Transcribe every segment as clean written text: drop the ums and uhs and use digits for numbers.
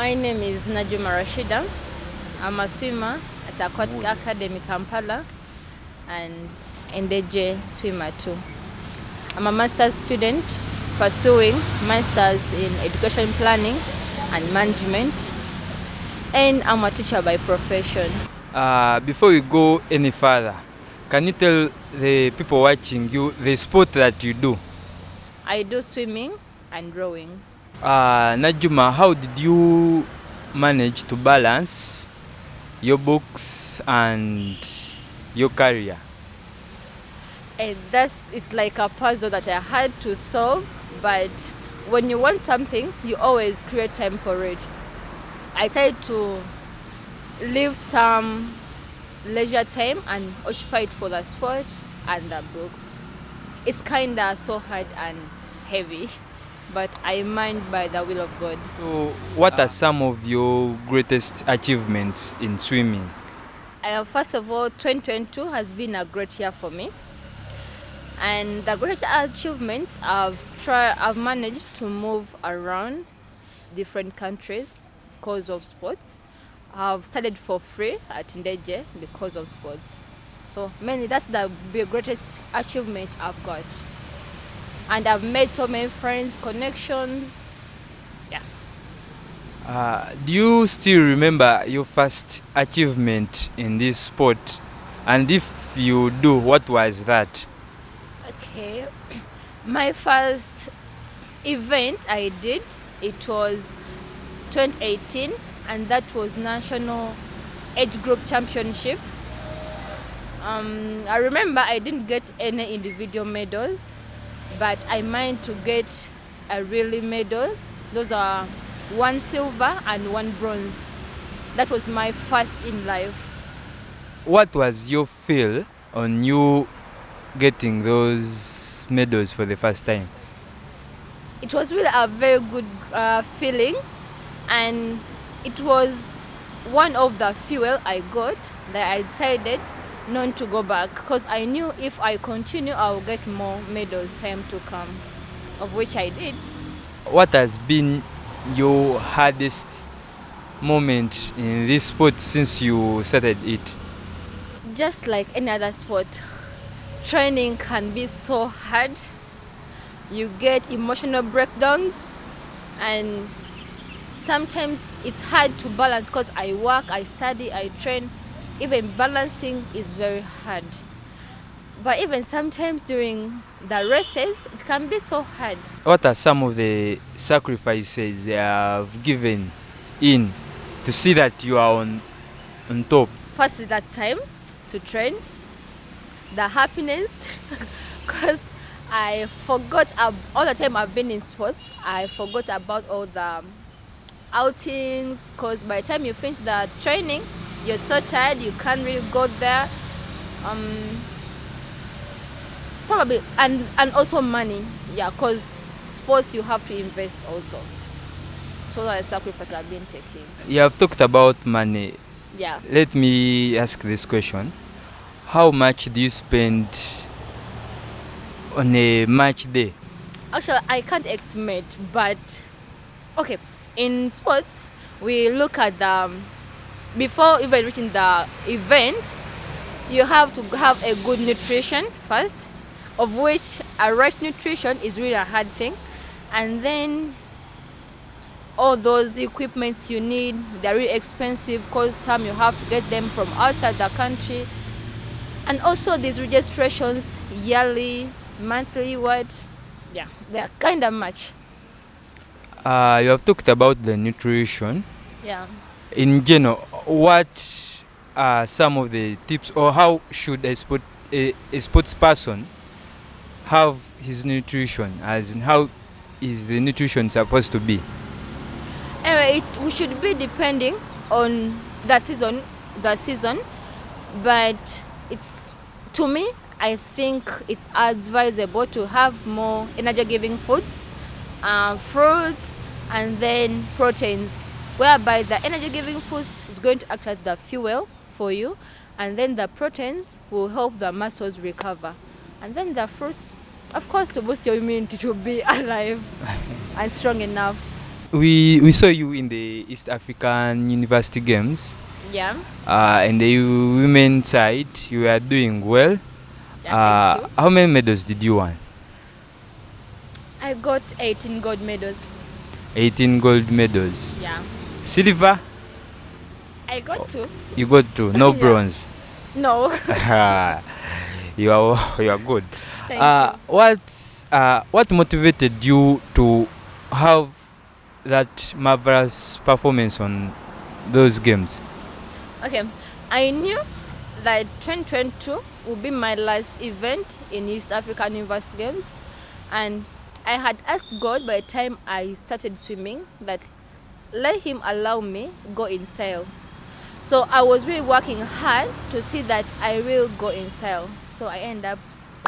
My name is Najjuma Rashidah. I'm a swimmer at Aquatic Academy, Kampala, and Ndejje swimmer too. I'm a master's student pursuing masters in education planning and management, and I'm a teacher by profession. Before we go any further, can you tell the people watching you the sport that you do? I do swimming and rowing. Najjuma, how did you manage to balance your books and your career? It's like a puzzle that I had to solve, but when you want something, you always create time for it. I tried to leave some leisure time and occupy it for the sport and the books. It's kinda so hard and heavy, but I mind by the will of God. So, what are some of your greatest achievements in swimming? First of all, 2022 has been a great year for me. And the great achievements, I've managed to move around different countries because of sports. I've studied for free at Ndejje because of sports. So mainly that's the greatest achievement I've got. And I've made so many friends, connections. Yeah. Do you still remember your first achievement in this sport? And if you do, what was that? Okay. My first event I did, it was 2018, and that was National Age Group Championship. I remember I didn't get any individual medals, but I managed to get relay medals. Those are 1 silver and 1 bronze. That was my first in life. What was your feel on you getting those medals for the first time? It was really a very good feeling, and it was one of the fuel I got that I decided not to go back, because I knew if I continue I will get more medals time to come, of which I did. What has been your hardest moment in this sport since you started it? Just like any other sport, training can be so hard. You get emotional breakdowns, and sometimes it's hard to balance because I work, I study, I train. Even balancing is very hard. But even sometimes during the races, it can be so hard. What are some of the sacrifices you have given in to see that you are on top? First is that time to train, the happiness, because I forgot all the time I've been in sports, I forgot about all the outings, because by the time you finish the training, you're so tired, you can't really go there. Probably, and also money, yeah, because sports you have to invest also. So that sacrifice I've been taking. You have talked about money. Yeah. Let me ask this question. How much do you spend on a match day? Actually, I can't estimate, but okay, in sports, we look at before even reaching the event, you have to have a good nutrition first, of which a right nutrition is really a hard thing. And then all those equipments you need, they're really expensive because some you have to get them from outside the country. And also these registrations, yearly, monthly, they're kind of much. You have talked about the nutrition. Yeah. In general, what are some of the tips, or how should a sports person have his nutrition, as in how is the nutrition supposed to be? Anyway, we should be depending on the season, but to me, I think it's advisable to have more energy-giving foods, fruits, and then proteins, whereby the energy-giving foods is going to act as the fuel for you, and then the proteins will help the muscles recover, and then the fruits, of course, to boost your immunity to be alive and strong enough. we saw you in the East African University Games. Yeah. In the women's side, you were doing well. Yeah, thank you. How many medals did you win? I got 18 gold medals. 18 gold medals. Yeah. Silver? I got 2. You got 2. No Yeah. bronze. No. you are good. Thank you. What motivated you to have that marvelous performance on those games? Okay. I knew that 2022 would be my last event in East African University Games, and I had asked God by the time I started swimming that let him allow me go in style. So I was really working hard to see that I will go in style. So I end up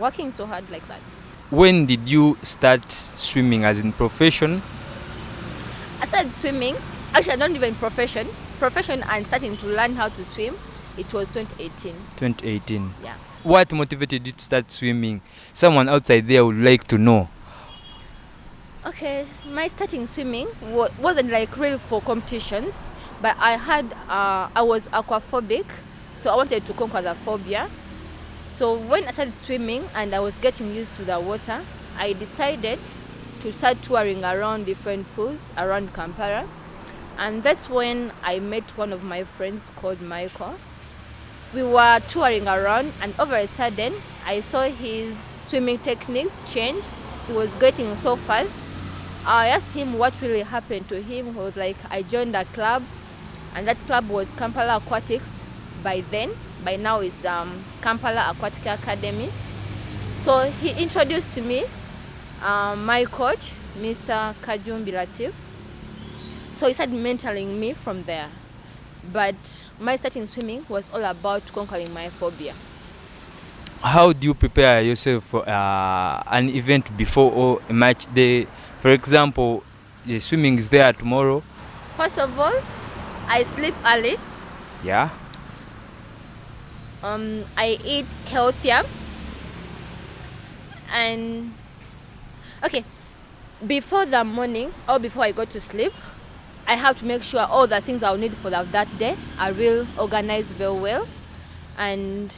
working so hard like that. When did you start swimming as in profession? I started swimming, actually not even profession and starting to learn how to swim. It was 2018. 2018. Yeah. What motivated you to start swimming? Someone outside there would like to know. Okay, my starting swimming wasn't like really for competitions, but I was aquaphobic, so I wanted to conquer the phobia. So when I started swimming and I was getting used to the water, I decided to start touring around different pools around Kampala. And that's when I met one of my friends called Michael. We were touring around, and all of a sudden I saw his swimming techniques change. He was getting so fast. I asked him what really happened to him. He was like, I joined a club, and that club was Kampala Aquatics by then. By now it's Kampala Aquatic Academy. So he introduced to me my coach, Mr. Kajumbi Latif. So he started mentoring me from there. But my starting swimming was all about conquering my phobia. How do you prepare yourself for an event before or a match day? For example, the swimming is there tomorrow. First of all, I sleep early. Yeah. I eat healthier. And okay, before the morning or before I go to sleep, I have to make sure all the things I'll need for that day are real organized very well. And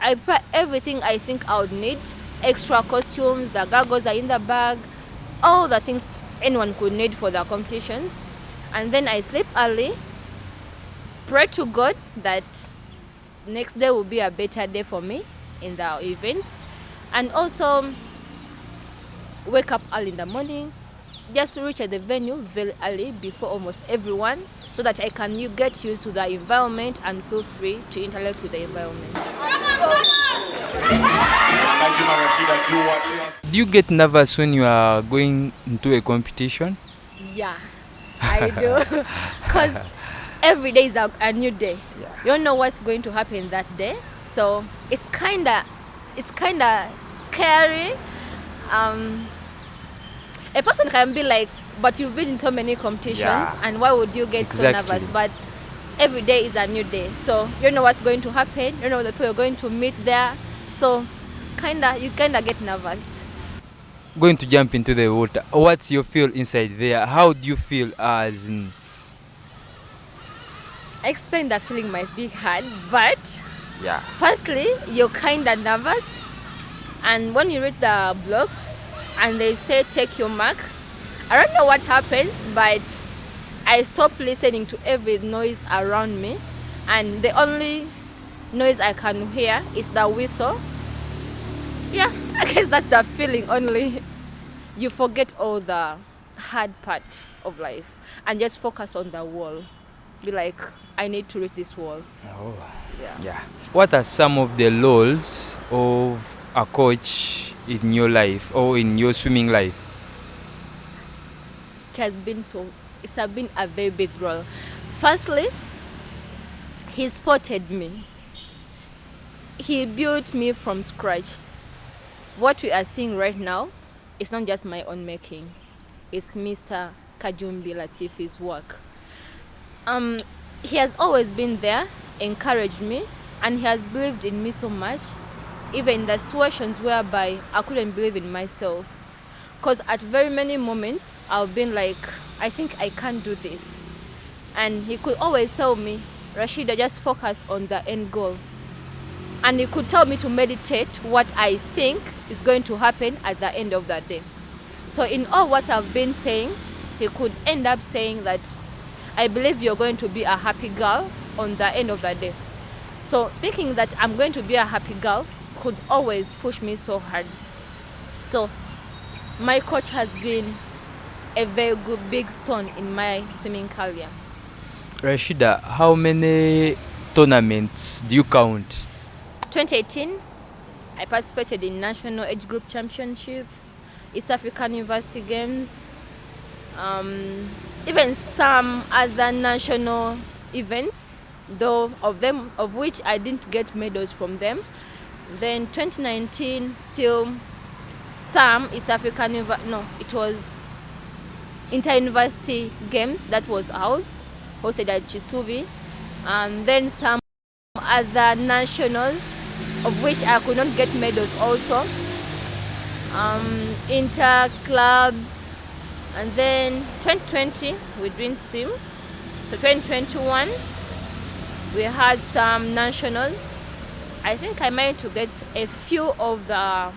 I prepare everything I think I would need. Extra costumes, the goggles are in the bag, all the things anyone could need for the competitions. And then I sleep early, pray to God that next day will be a better day for me in the events. And also wake up early in the morning, just reach at the venue very early before almost everyone, so that I can get used to the environment and feel free to interact with the environment. Do you get nervous when you are going into a competition? Yeah, I do. Because every day is a new day. Yeah. You don't know what's going to happen that day. So it's kinda scary. A person can be like, but you've been in so many competitions, Yeah. and why would you get so nervous? But every day is a new day, so you don't know what's going to happen. You don't know the people you're going to meet there, so you kinda get nervous. Going to jump into the water, what's your feel inside there? How do you feel as in? Explain that feeling might be hard, but Yeah. firstly, you're kinda nervous, and when you read the blogs and they say take your mark, I don't know what happens, but I stop listening to every noise around me, and the only noise I can hear is the whistle. Yeah, I guess that's the feeling only. You forget all the hard part of life and just focus on the wall. Be like, I need to reach this wall. Oh. Yeah. Yeah. What are some of the roles of a coach in your life or in your swimming life? It's been a very big role. Firstly, he spotted me. He built me from scratch. What we are seeing right now is not just my own making. It's Mr. Kajumbi Latifi's work. He has always been there, encouraged me, and he has believed in me so much, even in the situations whereby I couldn't believe in myself. Because at very many moments, I've been like, I think I can't do this. And he could always tell me, Rashida, just focus on the end goal. And he could tell me to meditate what I think is going to happen at the end of that day. So in all what I've been saying, he could end up saying that, I believe you're going to be a happy girl on the end of the day. So thinking that I'm going to be a happy girl could always push me so hard. So my coach has been a very good big stone in my swimming career. Rashida, how many tournaments do you count? 2018, I participated in National Age Group Championship, East African University Games, even some other national events, though of which I didn't get medals from them. Then 2019, still some East African, it was inter-university games that was ours, hosted at Chisubi, and then some other nationals of which I could not get medals also, inter clubs, and then 2020 we didn't swim, so 2021 we had some nationals. I think I managed to get a few of the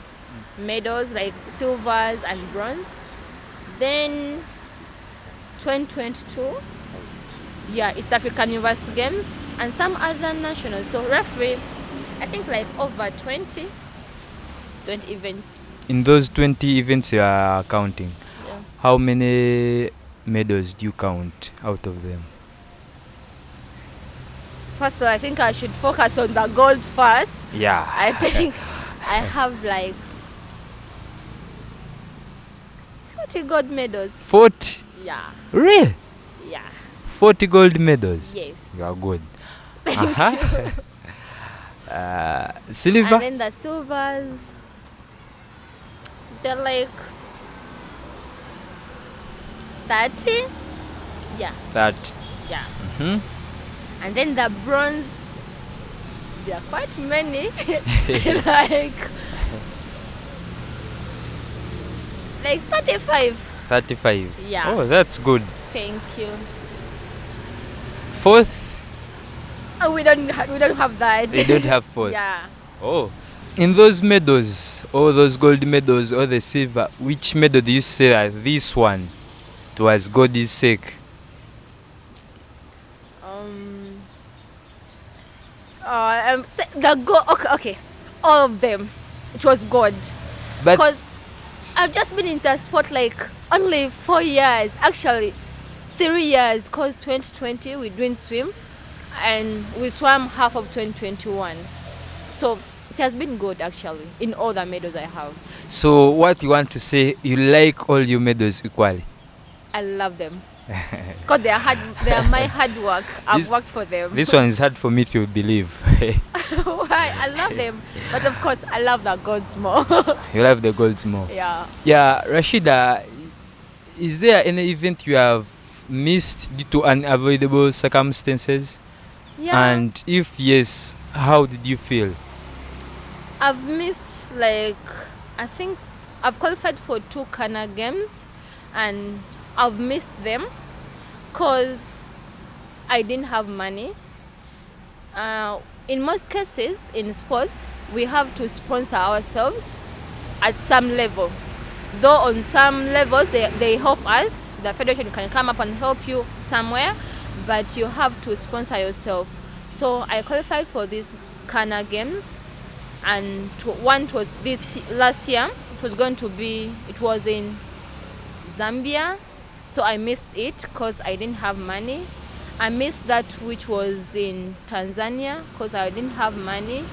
medals like silvers and bronze. Then 2022, East African University Games and some other nationals. So roughly, I think like over 20 events. In those 20 events you are counting, Yeah. how many medals do you count out of them? First of all, I think I should focus on the goals first. Yeah. I think I have like 40 gold medals. 40? Yeah. Really? Yeah. 40 gold medals? Yes. You are good. Silver? And then the silvers, they're like 30. Yeah. That. Yeah. Hmm? And then the bronze, there are quite many. like 35. 35. Yeah. Oh, that's good. Thank you. Fourth? Oh, we don't have that. They don't have fourth. Yeah. Oh. In those medals, all those gold medals, or the silver, which medal do you say that this one, it was God's sake? The gold. Okay. All of them. It was God. But Because I've just been in the sport like only 4 years, actually 3 years. Cause 2020 we didn't swim, and we swam half of 2021. So it has been good actually in all the medals I have. so what you want to say, you like all your medals equally? I love them. Because they are my hard work. I've worked for them. This one is hard for me to believe. Why? I love them. But of course, I love the gods more. You love the golds more. Yeah. Yeah, Rashida, is there any event you have missed due to unavoidable circumstances? Yeah. And if yes, how did you feel? I've missed I think I've qualified for 2 Kana games, and I've missed them because I didn't have money. In most cases in sports, we have to sponsor ourselves at some level. Though on some levels they help us, the federation can come up and help you somewhere, but you have to sponsor yourself. So I qualified for these Kana games, and one was this last year. It was in Zambia, so I missed it because I didn't have money. I missed that which was in Tanzania because I didn't have money.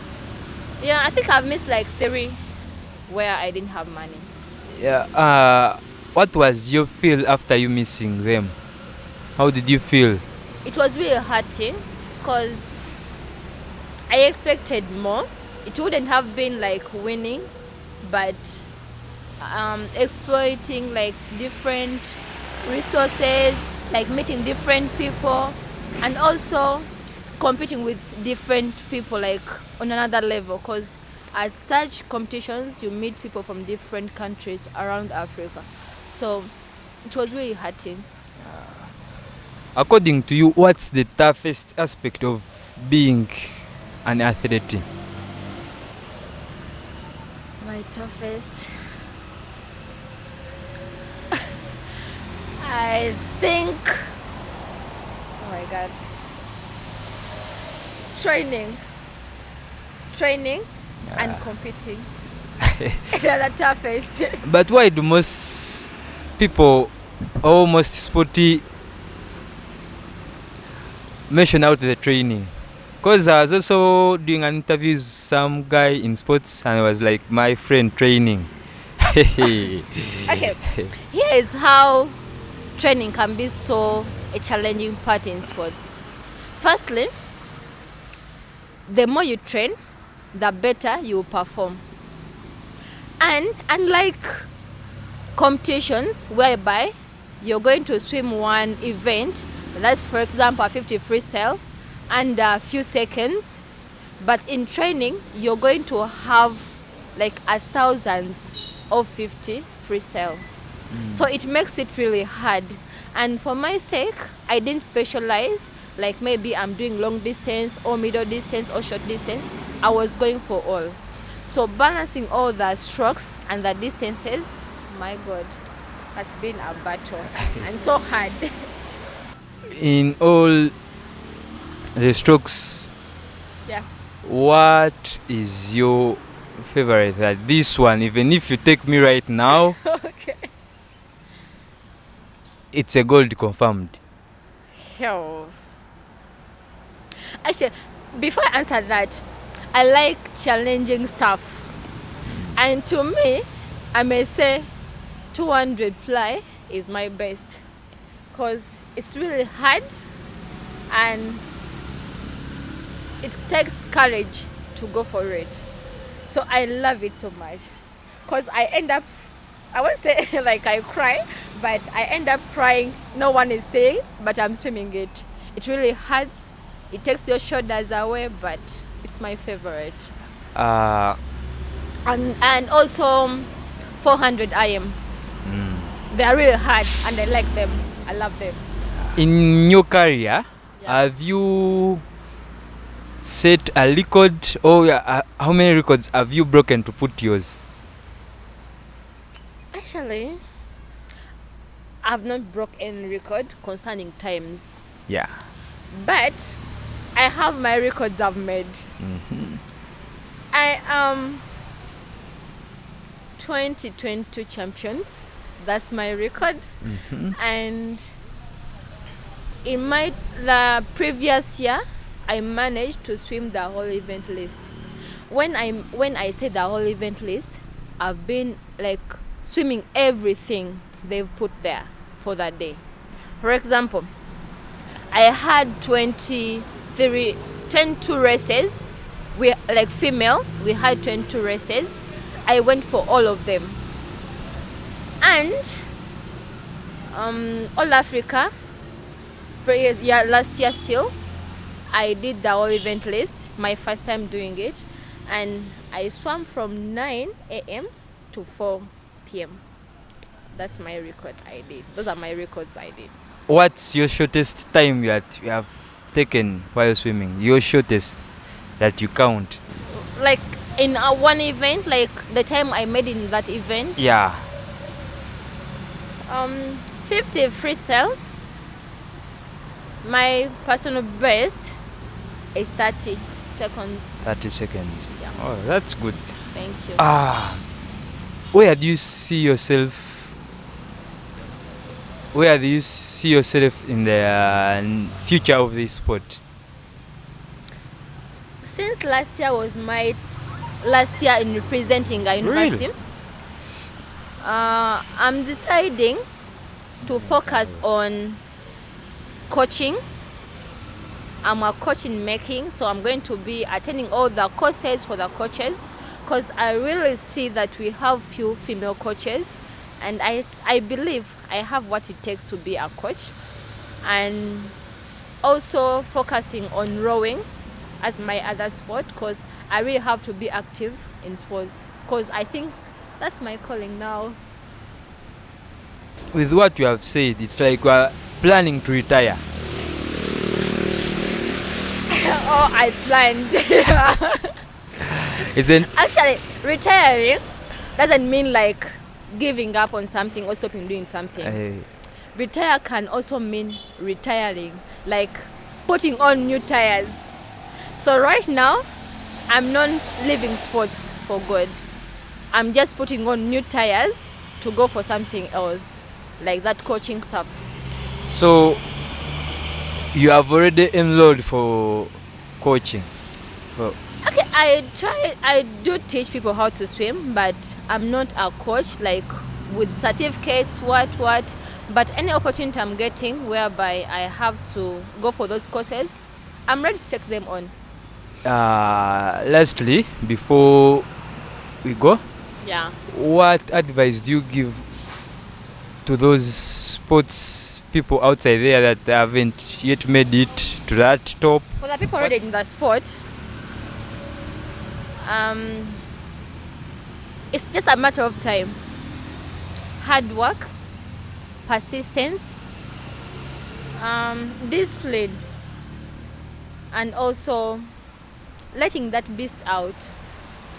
Yeah, I think I've missed like 3 where I didn't have money. Yeah. What was your feel after you missing them? How did you feel? It was really hurting because I expected more. It wouldn't have been like winning, but exploiting like different resources, like meeting different people, and also competing with different people like on another level, because at such competitions, you meet people from different countries around Africa. So it was really hurting. According to you, what's the toughest aspect of being an athlete? My toughest. I think. Oh my God. Training and competing. They're the toughest. But why do most people, almost sporty, mention out the training? Because I was also doing an interview with some guy in sports and I was like, my friend, training. Okay, here is how training can be so a challenging part in sports. Firstly, the more you train, the better you will perform. And unlike competitions whereby you're going to swim one event, that's for example a 50 freestyle, under a few seconds, but in training you're going to have like a thousands of 50 freestyle. So it makes it really hard. And for my sake, I didn't specialize, like maybe I'm doing long distance or middle distance or short distance. I was going for all. So balancing all the strokes and the distances, my God, has been a battle and so hard. In all the strokes, Yeah. what is your favorite? That this one, even if you take me right now, Okay. it's a gold confirmed. Hell. Actually, before I answer that, I like challenging stuff. And to me, I may say 200 fly is my best. Because it's really hard and it takes courage to go for it. So I love it so much. Because I end up, I won't say like I cry, but I end up crying. No one is saying, but I'm swimming it. It really hurts. It takes your shoulders away, but it's my favorite. Uh, And also 400 IM. They are really hard and I like them. I love them. in your career, Yeah. have you set a record, or how many records have you broken to put yours? Actually, I've not broke any record concerning times, Yeah. but I have my records I've made. I am 2022 champion. That's my record. And in the previous year, I managed to swim the whole event list. When I say the whole event list, I've been like swimming everything they've put there for that day. For example, I had 22 races. We like female. We had 22 races. I went for all of them. And All Africa, last year still, I did the whole event list, my first time doing it, and I swam from 9 a.m. to 4 p.m. That's my record I did. Those are my records I did. What's your shortest time you have taken while swimming? Your shortest that you count? Like in one event, like the time I made in that event, Yeah. 50 freestyle. My personal best is 30 seconds. 30 seconds. Yeah. Oh, that's good. Thank you. Where do you see yourself? Where do you see yourself in the future of this sport? Since last year was my last year in representing a university, Really? I'm deciding to focus on coaching. I'm a coach in making, so I'm going to be attending all the courses for the coaches, because I really see that we have few female coaches, and I believe I have what it takes to be a coach. And also focusing on rowing as my other sport, because I really have to be active in sports, because I think that's my calling now. With what you have said, it's like you are planning to retire. Oh, I planned. Isn't Actually, retiring doesn't mean like giving up on something or stopping doing something. Retire can also mean retiring, like putting on new tires. So right now, I'm not leaving sports for good. I'm just putting on new tires to go for something else, like that coaching stuff. so you have already enrolled for coaching. For Okay, I do teach people how to swim, but I'm not a coach, like with certificates, what. But any opportunity I'm getting whereby I have to go for those courses, I'm ready to take them on. lastly, before we go, Yeah. what advice do you give to those sports people outside there that haven't yet made it to that top? For the people already in the sport, it's just a matter of time. Hard work, persistence, discipline, and also letting that beast out.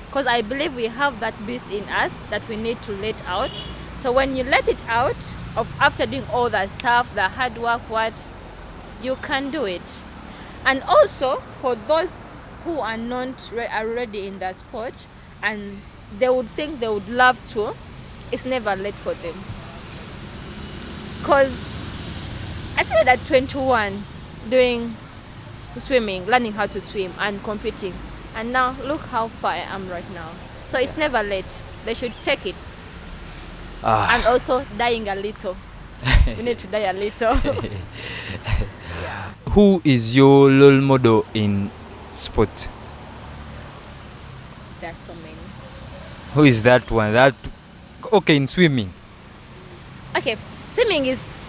Because I believe we have that beast in us that we need to let out. So when you let it out, after doing all that stuff, the hard work, you can do it. And also for those who are not already in the sport and they would think they would love to, it's never late for them. Because I started at 21 doing swimming, learning how to swim and competing. And now look how far I am right now. So it's never late. They should take it. And also dying a little. We need to die a little. Who is your role model in sport? There's so many. Who is that one? Okay, in swimming. Okay, swimming is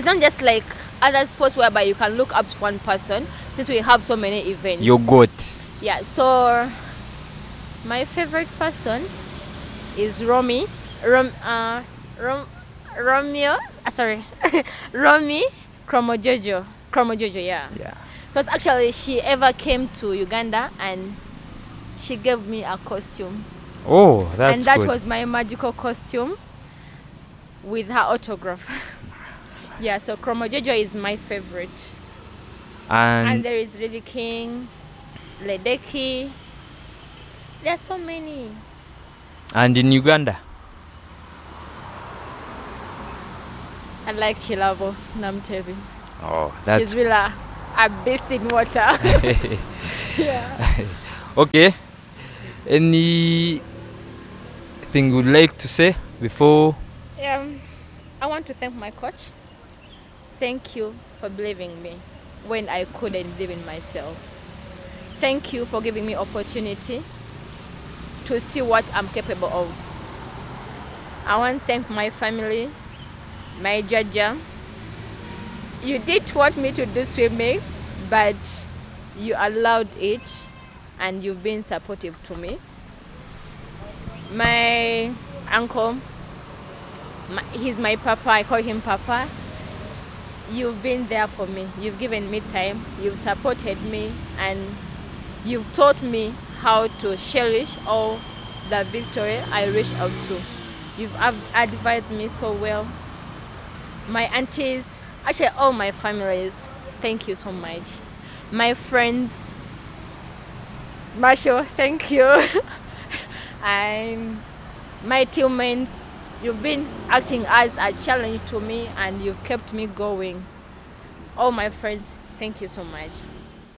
not just like other sports whereby you can look up to one person, since we have so many events. Your goat. Yeah, so my favorite person is Romy. Romeo. Romy Kromojojo. Yeah. Because actually she ever came to Uganda and she gave me a costume. Oh, that's And that good. was my magical costume with her autograph. Yeah, so Kromojojo is my favorite. And And there is Lily King, Ledecky. There are so many. in Uganda. I like Chilabo Namtebi. Oh, that's She's really a beast in water. Yeah. okay. Anything you'd like to say before? I want to thank my coach. Thank you for believing in me when I couldn't believe in myself. Thank you for giving me opportunity to see what I'm capable of. I want to thank my family, my judge. You did want me to do swimming, but you allowed it and you've been supportive to me. My uncle, he's my papa, I call him papa. You've been there for me. You've given me time, you've supported me, and you've taught me how to cherish all the victory I reach out to. You've advised me so well. My aunties, actually all my families, thank you so much. My friends, Marshall, thank you. And my teammates, you've been acting as a challenge to me and you've kept me going. All my friends, thank you so much.